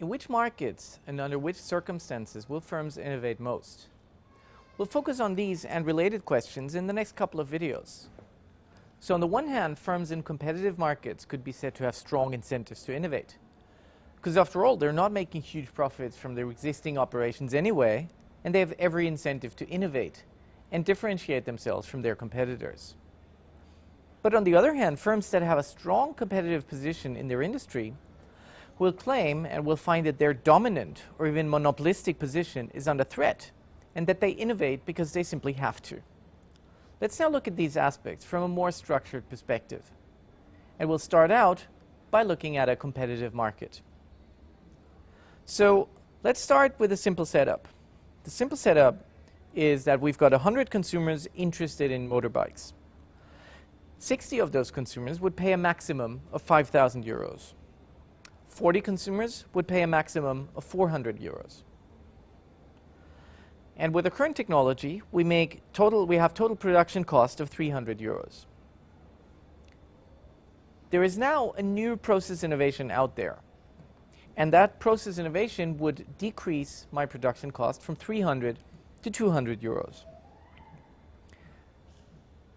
In which markets and under which circumstances will firms innovate most? We'll focus on these and related questions in the next couple of videos. So on the one hand, firms in competitive markets could be said to have strong incentives to innovate. Because after all, they're not making huge profits from their existing operations anyway, and they have every incentive to innovate and differentiate themselves from their competitors. But on the other hand, firms that have a strong competitive position in their industry will claim and will find that their dominant or even monopolistic position is under threat, and that they innovate because they simply have to. Let's now look at these aspects from a more structured perspective. And we'll start out by looking at a competitive market. So let's start with a simple setup. The simple setup is that we've got 100 consumers interested in motorbikes. 60 of those consumers would pay a maximum of 5,000 euros. 40 consumers would pay a maximum of 400 euros. And with the current technology, we have total production cost of 300 euros. There is now a new process innovation out there. And that process innovation would decrease my production cost from 300 to 200 euros.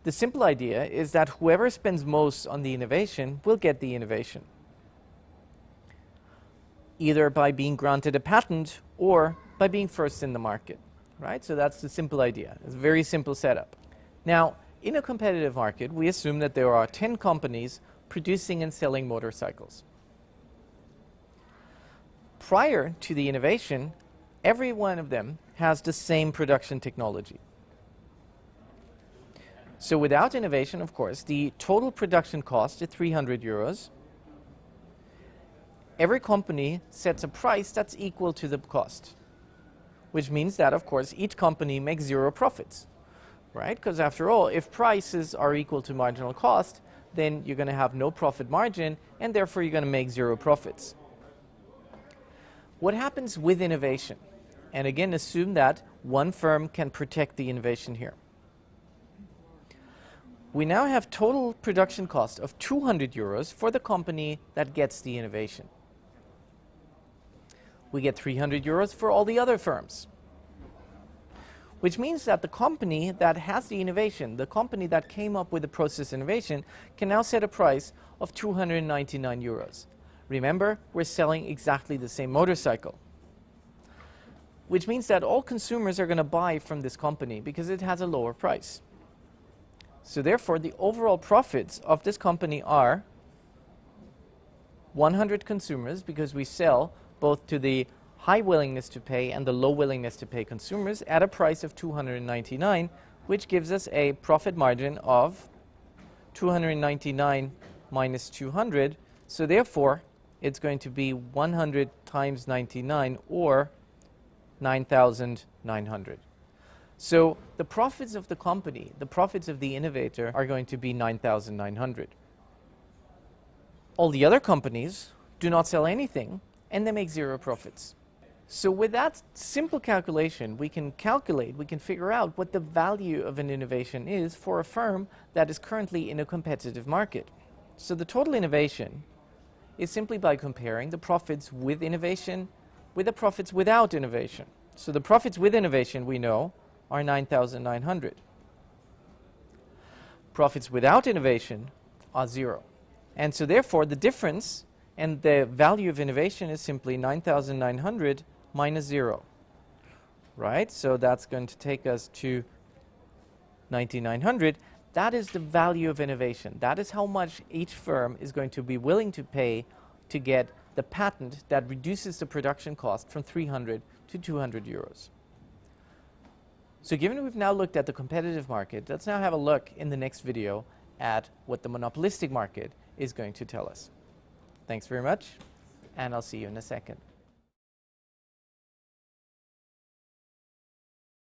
The simple idea is that whoever spends most on the innovation will get the innovation, either by being granted a patent or by being first in the market, right? So that's the simple idea. It's a very simple setup. Now, in a competitive market, we assume that there are 10 companies producing and selling motorcycles. Prior to the innovation, every one of them has the same production technology. So without innovation, of course, the total production cost is 300 euros. Every company sets a price that's equal to the cost, which means that, of course, each company makes zero profits, right? Because after all, if prices are equal to marginal cost, then you're going to have no profit margin, and therefore you're going to make zero profits. What happens with innovation? And again, assume that one firm can protect the innovation here. We now have total production cost of 200 euros for the company that gets the innovation. We get 300 euros for all the other firms, which means that the company that has the innovation, the company that came up with the process innovation, can now set a price of 299 euros. Remember, we're selling exactly the same motorcycle, which means that all consumers are going to buy from this company because it has a lower price. So therefore, the overall profits of this company are 100 consumers, because we sell both to the high willingness to pay and the low willingness to pay consumers at a price of 299, which gives us a profit margin of 299 minus 200. So therefore, it's going to be 100 times 99, or 9,900. So the profits of the company, the profits of the innovator, are going to be 9,900. All the other companies do not sell anything, and they make zero profits. So with that simple calculation, we can figure out what the value of an innovation is for a firm that is currently in a competitive market. So the total innovation is simply by comparing the profits with innovation with the profits without innovation. So the profits with innovation, we know, are 9,900. Profits without innovation are zero. And so therefore, the difference and the value of innovation is simply 9,900 minus 0, right? So that's going to take us to 9,900. That is the value of innovation. That is how much each firm is going to be willing to pay to get the patent that reduces the production cost from 300 to 200 euros. So given we've now looked at the competitive market, let's now have a look in the next video at what the monopolistic market is going to tell us. Thanks very much, and I'll see you in a second.